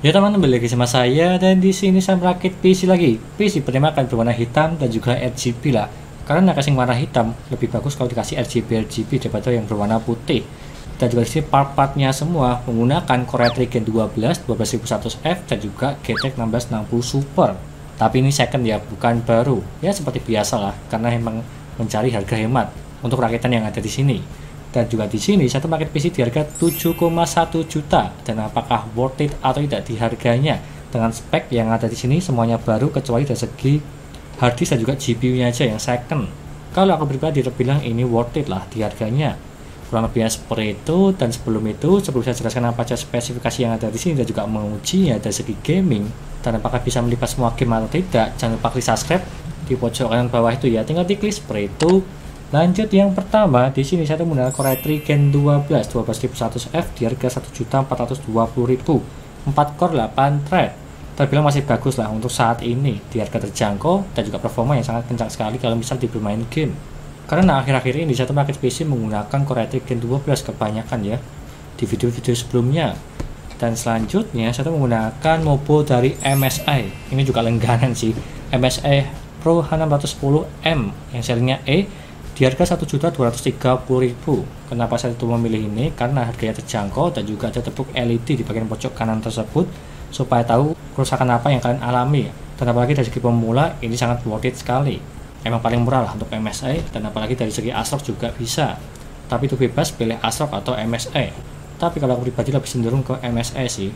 Ya teman-teman, kembali lagi sama saya dan di sini saya merakit PC lagi. PC pertama akan berwarna hitam dan juga RGB lah. Karena kasing warna hitam lebih bagus kalau dikasih RGB daripada yang berwarna putih. Dan juga disini part-partnya semua menggunakan Core i3 Gen 12 12100F dan juga GTX 1660 Super. Tapi ini second ya, bukan baru. Ya seperti biasa lah, karena memang mencari harga hemat untuk rakitan yang ada di sini. Dan juga di sini satu paket PC di harga 7,1 juta, dan apakah worth it atau tidak di harganya dengan spek yang ada di sini semuanya baru kecuali dari segi harddisk dan juga GPU-nya aja yang second. Kalau aku pribadi terbilang ini worth it lah di harganya. Kurang lebihnya seperti itu. Dan sebelum saya jelaskan apa saja spesifikasi yang ada di sini dan juga mengujinya dari segi gaming dan apakah bisa melipat semua game atau tidak, jangan lupa klik subscribe di pojok kanan bawah itu ya, tinggal diklik seperti itu. Lanjut yang pertama, di sini saya menggunakan Core i3 Gen 12 12100F di harga 1.420.000, 4 core 8 thread. Terbilang masih bagus lah untuk saat ini di harga terjangkau dan juga performa yang sangat kencang sekali kalau misal bermain game. Karena akhir-akhir ini satu paket PC menggunakan Core i3 Gen 12 kebanyakan ya di video-video sebelumnya. Dan selanjutnya saya menggunakan mobo dari MSI. Ini juga langganan sih, MSI Pro H610M yang serinya E di harga 1.230.000. Kenapa saya itu memilih ini? Karena harganya terjangkau dan juga ada tepuk LED di bagian pojok kanan tersebut supaya tahu kerusakan apa yang kalian alami. Dan apalagi dari segi pemula ini sangat worth it sekali. Emang paling murah lah untuk MSI, dan apalagi dari segi ASRock juga bisa. Tapi itu bebas pilih ASRock atau MSI. Tapi kalau aku pribadi lebih cenderung ke MSI sih,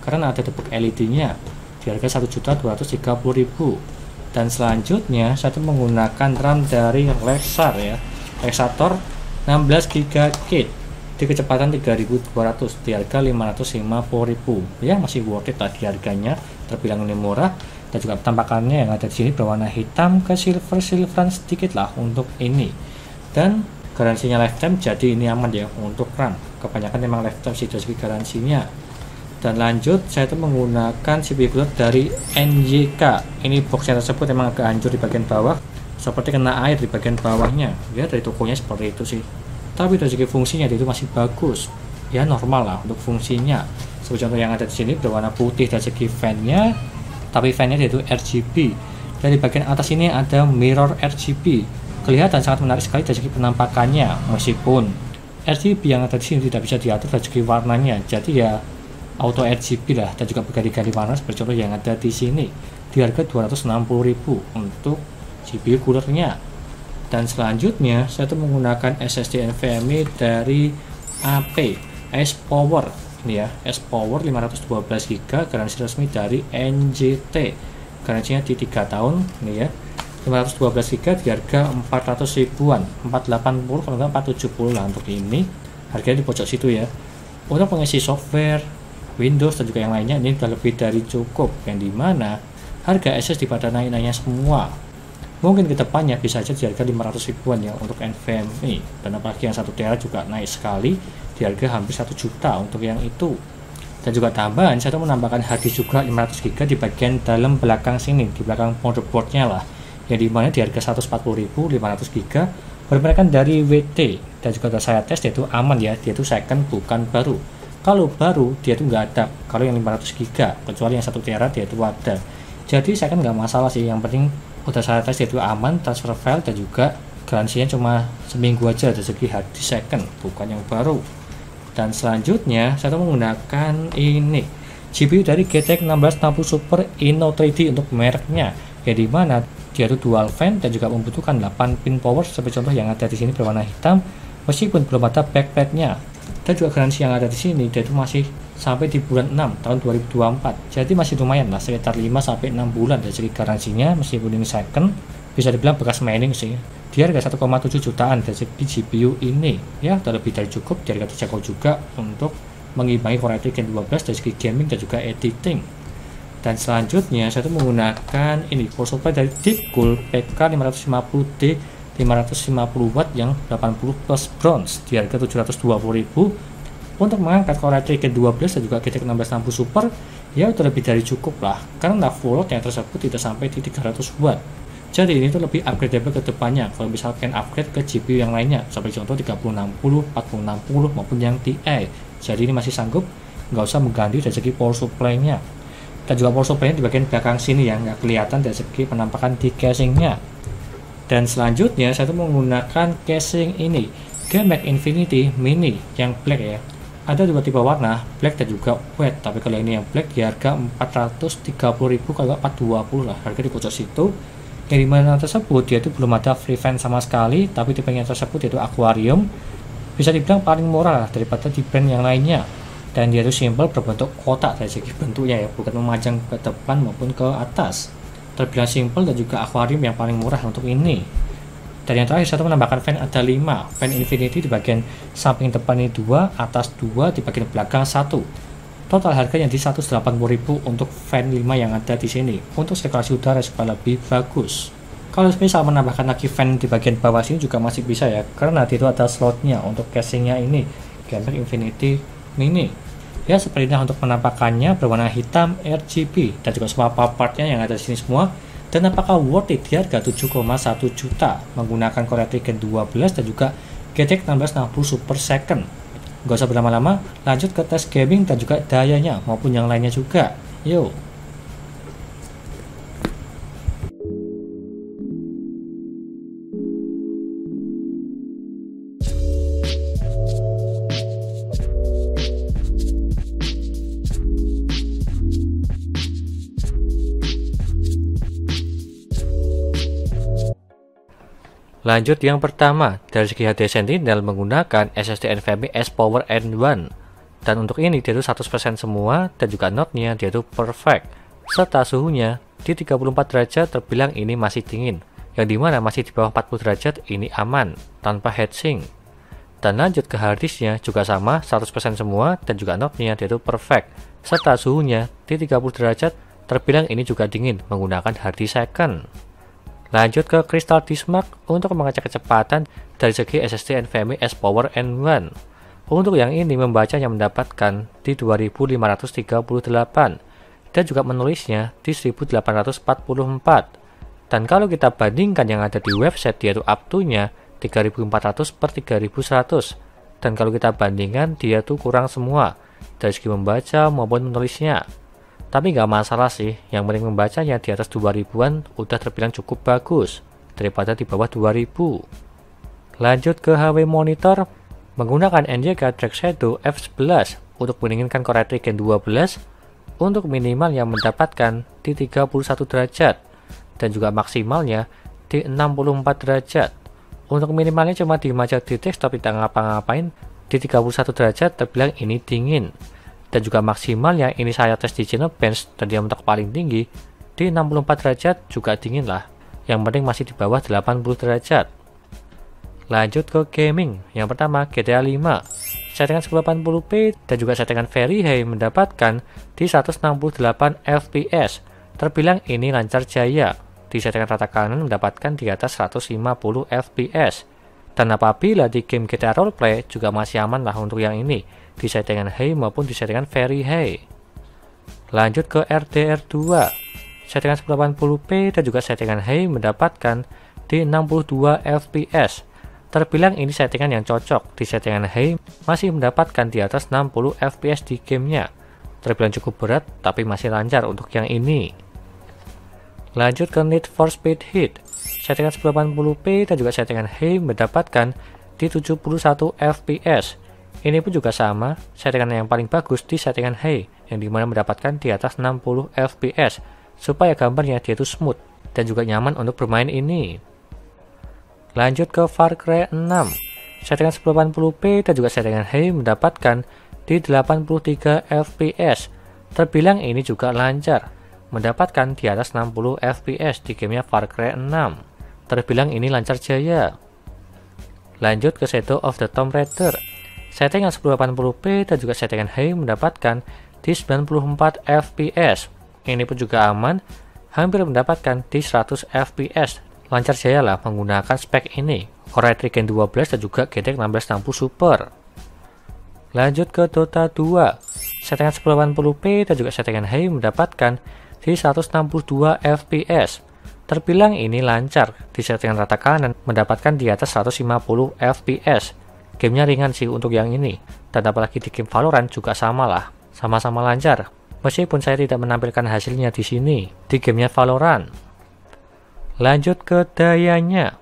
karena ada tepuk LED-nya di harga 1.230.000. Dan selanjutnya saya menggunakan RAM dari Lexar ya, Lexator 16GB di kecepatan 3200 di harga 550.000 ya, masih worth it tadi harganya, terbilang ini murah. Dan juga tampakannya yang ada di sini berwarna hitam ke silveran sedikit lah untuk ini. Dan garansinya lifetime, jadi ini aman ya untuk RAM, kebanyakan memang lifetime sih dari segi garansinya. Dan lanjut saya menggunakan CPU cooler dari NYK. Ini boxnya tersebut memang agak hancur di bagian bawah, seperti kena air di bagian bawahnya ya, dari tokonya seperti itu sih. Tapi dari segi fungsinya itu masih bagus ya, normal lah untuk fungsinya. Seperti contoh yang ada di sini berwarna putih dari segi fan-nya, tapi fan-nya yaitu RGB. Dari bagian atas ini ada mirror RGB, kelihatan sangat menarik sekali dari segi penampakannya, meskipun RGB yang ada di sini tidak bisa diatur dari segi warnanya, jadi ya auto RGB lah, dan juga berganti-ganti warna seperti contoh yang ada di sini di harga 260.000 untuk CPU coolernya. Dan selanjutnya saya menggunakan SSD NVMe dari AP S-Power ini ya, S-Power 512GB, garansi resmi dari NJT, garansinya di 3 tahun ini ya, 512GB di harga 400 ribuan, 480 kalau enggak 470 lah untuk ini, harganya di pojok situ ya. Untuk pengisi software Windows dan juga yang lainnya ini sudah lebih dari cukup, yang dimana harga SSD pada naik-naiknya semua. Mungkin kedepannya bisa aja di harga 500 ribuan ya untuk NVMe, dan apalagi yang 1 TB juga naik sekali di harga hampir 1 juta untuk yang itu. Dan juga tambahan saya menambahkan harddisk juga 500GB di bagian dalam belakang sini, di belakang motherboardnya lah, yang dimana di harga 140.000 500GB, bermerikan dari WT. Dan juga saya tes, dia itu aman ya, dia itu second bukan baru. Kalau baru dia itu nggak ada, kalau yang 500GB, kecuali yang 1 TB dia itu ada. Jadi saya kan nggak masalah sih, yang penting udah saya tes dia itu aman, transfer file, dan juga garansinya cuma seminggu aja dari segi harddisk second, bukan yang baru. Dan selanjutnya saya menggunakan ini GPU dari GTX 1660 Super Inno 3D untuk mereknya, ya dimana dia itu dual fan dan juga membutuhkan 8 pin power seperti contoh yang ada di sini berwarna hitam, meskipun belum ada backplate-nya. Dan juga garansi yang ada di sini dia itu masih sampai di bulan 6 tahun 2024, jadi masih lumayan lah, sekitar 5-6 bulan dari segi garansinya, meskipun ini second, bisa dibilang bekas mining sih. Di harga 1,7 jutaan dari segi GPU ini ya, udah lebih dari cukup, di harga terjangkau juga untuk mengimbangi Core i3 Gen 12 dari segi gaming dan juga editing. Dan selanjutnya saya menggunakan ini power supply dari Deepcool PK 550D 550 watt yang 80 plus bronze di harga 720.000 untuk mengangkat Core i3 Gen 12 dan juga GTX 1660 Super ya, udah lebih dari cukup lah, karena full load yang tersebut tidak sampai di 300 watt. Jadi ini tuh lebih upgradeable ke depannya kalau misalkan upgrade ke GPU yang lainnya, seperti contoh 3060, 4060 maupun yang TI. Jadi ini masih sanggup nggak usah mengganti dari segi power supply-nya. Dan juga power supply-nya di bagian belakang sini ya, nggak kelihatan dari segi penampakan di casing-nya. Dan selanjutnya saya tuh menggunakan casing ini, GMAX Infinity Mini yang black ya. Ada dua tipe warna, black dan juga white. Tapi kalau ini yang black di harga 430.000, kalau nggak 420 lah, harga di pojok situ. Yang dimana tersebut dia itu belum ada free fan sama sekali, tapi tipenya tersebut yaitu aquarium. Bisa dibilang paling murah lah daripada di brand yang lainnya. Dan dia itu simple, berbentuk kotak dari segi bentuknya ya, bukan memajang ke depan maupun ke atas. Terbilang simple dan juga aquarium yang paling murah untuk ini. Dan yang terakhir, saya menambahkan fan ada 5 fan Infinity di bagian samping depan ini 2, atas 2, di bagian belakang 1. Total harganya di 180.000 untuk fan 5 yang ada di sini untuk sirkulasi udara supaya lebih bagus. Kalau misal menambahkan lagi fan di bagian bawah sini juga masih bisa ya, karena itu ada slotnya untuk casingnya ini, GMAX Infinity Mini. Ya seperti ini untuk penampakannya, berwarna hitam RGB dan juga semua part-partnya yang ada di sini semua. Dan apakah worth it di harga 7,1 juta menggunakan Core Gen 12 dan juga GTX 1660 super second. Gak usah berlama-lama, lanjut ke tes gaming dan juga dayanya maupun yang lainnya juga. Yuk. Lanjut yang pertama, dari segi HD Sentinel menggunakan SSD NVMe S-Power N1. Dan untuk ini dia itu 100% semua dan juga node-nya dia itu perfect. Serta suhunya di 34 derajat terbilang ini masih dingin. Yang dimana masih di bawah 40 derajat ini aman, tanpa heatsink. Dan lanjut ke harddisknya juga sama, 100% semua dan juga node-nya dia itu perfect. Serta suhunya di 30 derajat terbilang ini juga dingin menggunakan harddisk second. Lanjut ke Crystal Disk Mark untuk mengecek kecepatan dari segi SSD NVMe S-Power N1. Untuk yang ini membacanya mendapatkan di 2538 dan juga menulisnya di 1844. Dan kalau kita bandingkan yang ada di website dia tuh up to-nya 3400/3100. Dan kalau kita bandingkan dia tuh kurang semua dari segi membaca maupun menulisnya. Tapi nggak masalah sih, yang penting membacanya di atas 2000-an udah terbilang cukup bagus daripada di bawah 2000. Lanjut ke HW monitor menggunakan NJK Dark Shadow F11 untuk menginginkan Core Gen 12 untuk minimal yang mendapatkan di 31 derajat dan juga maksimalnya di 64 derajat. Untuk minimalnya cuma dimajak di desktop tidak ngapa-ngapain di 31 derajat terbilang ini dingin. Dan juga maksimal yang ini saya tes di Geekbench dan dia mentok paling tinggi di 64 derajat juga dingin lah. Yang penting masih di bawah 80 derajat. Lanjut ke gaming. Yang pertama GTA 5. Settingan 1080p dan juga settingan Very High mendapatkan di 168 fps. Terbilang ini lancar jaya. Di settingan rata kanan mendapatkan di atas 150 fps. Dan apabila di game GTA Roleplay juga masih aman lah untuk yang ini, di settingan high maupun di settingan very high. Lanjut ke RDR2. Settingan 1080p dan juga settingan high mendapatkan di 62 fps. Terbilang ini settingan yang cocok. Di settingan high masih mendapatkan di atas 60 fps di gamenya. Terbilang cukup berat tapi masih lancar untuk yang ini. Lanjut ke Need for Speed Heat. Settingan 1080p dan juga settingan high mendapatkan di 71 fps. Ini pun juga sama, settingan yang paling bagus di settingan high, yang dimana mendapatkan di atas 60 fps, supaya gambarnya dia itu smooth, dan juga nyaman untuk bermain ini. Lanjut ke Far Cry 6. Settingan 1080p dan juga settingan high mendapatkan di 83 fps. Terbilang ini juga lancar, mendapatkan di atas 60 fps di gamenya Far Cry 6. Terbilang ini lancar jaya. Lanjut ke Shadow of the Tomb Raider. Settingan 1080p dan juga settingan high mendapatkan di 94 fps. Ini pun juga aman, hampir mendapatkan di 100 fps. Lancar jaya lah menggunakan spek ini, Core Gen 12 dan juga GTX 1660 Super. Lanjut ke Dota 2. Settingan 1080p dan juga settingan high mendapatkan di 162 fps. Terbilang ini lancar, di settingan rata kanan mendapatkan di atas 150 fps. Gamenya ringan sih untuk yang ini, dan apalagi di game Valorant juga sama lah. sama-sama lancar, meskipun saya tidak menampilkan hasilnya di sini, di gamenya Valorant. Lanjut ke dayanya.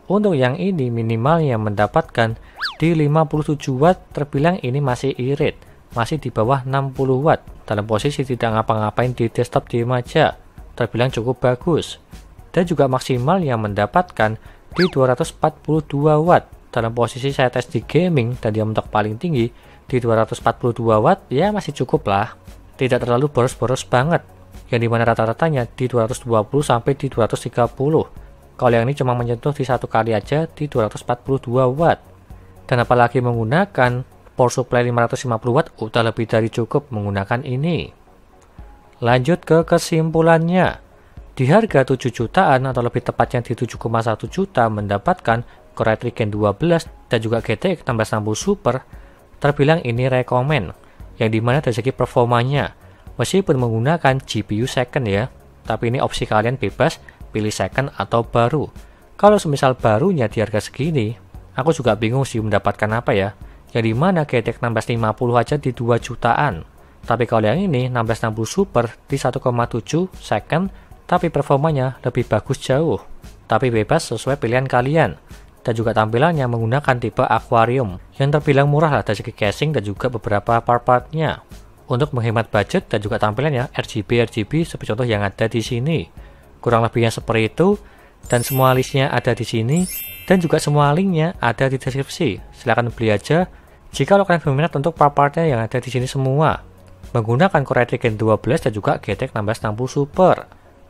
Untuk yang ini minimalnya mendapatkan di 57 watt, terbilang ini masih irit, masih di bawah 60 watt, dalam posisi tidak ngapa-ngapain di desktop diem aja, terbilang cukup bagus. Dan juga maksimal yang mendapatkan di 242 watt, dalam posisi saya tes di gaming dan dia mentok paling tinggi di 242 watt, ya masih cukup lah, tidak terlalu boros-boros banget, yang dimana rata-ratanya di 220 sampai di 230. Kalau yang ini cuma menyentuh di satu kali aja di 242 watt. Dan apalagi menggunakan power supply 550 watt, udah lebih dari cukup menggunakan ini. Lanjut ke kesimpulannya. Di harga 7 jutaan atau lebih tepatnya di 7,1 juta mendapatkan Core i3 Gen 12 dan juga GTX 1660 Super, terbilang ini rekomen, yang dimana dari segi performanya, meskipun menggunakan GPU second ya, tapi ini opsi kalian bebas pilih second atau baru. Kalau semisal barunya di harga segini, aku juga bingung sih mendapatkan apa ya, yang dimana GTX 1650 aja di 2 jutaan, tapi kalau yang ini 1660 Super di 1,7 second, tapi performanya lebih bagus jauh, tapi bebas sesuai pilihan kalian. Dan juga tampilannya menggunakan tipe aquarium, yang terbilang murah lah dari segi casing dan juga beberapa part-partnya. Untuk menghemat budget dan juga tampilannya RGB seperti contoh yang ada di sini. Kurang lebihnya seperti itu, dan semua listnya ada di sini, dan juga semua linknya ada di deskripsi. Silahkan beli aja jika kalian berminat untuk part-partnya yang ada di sini semua. Menggunakan Core i3 Gen 12 dan juga GTX 1660 Super.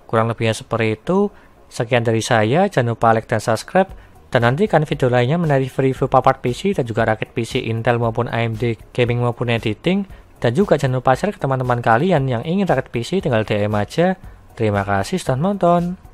Kurang lebihnya seperti itu. Sekian dari saya, jangan lupa like dan subscribe. Dan nantikan video lainnya mengenai review part PC dan juga rakit PC Intel maupun AMD gaming maupun editing. Dan juga jangan lupa share ke teman-teman kalian yang ingin rakit PC, tinggal DM aja. Terima kasih sudah nonton.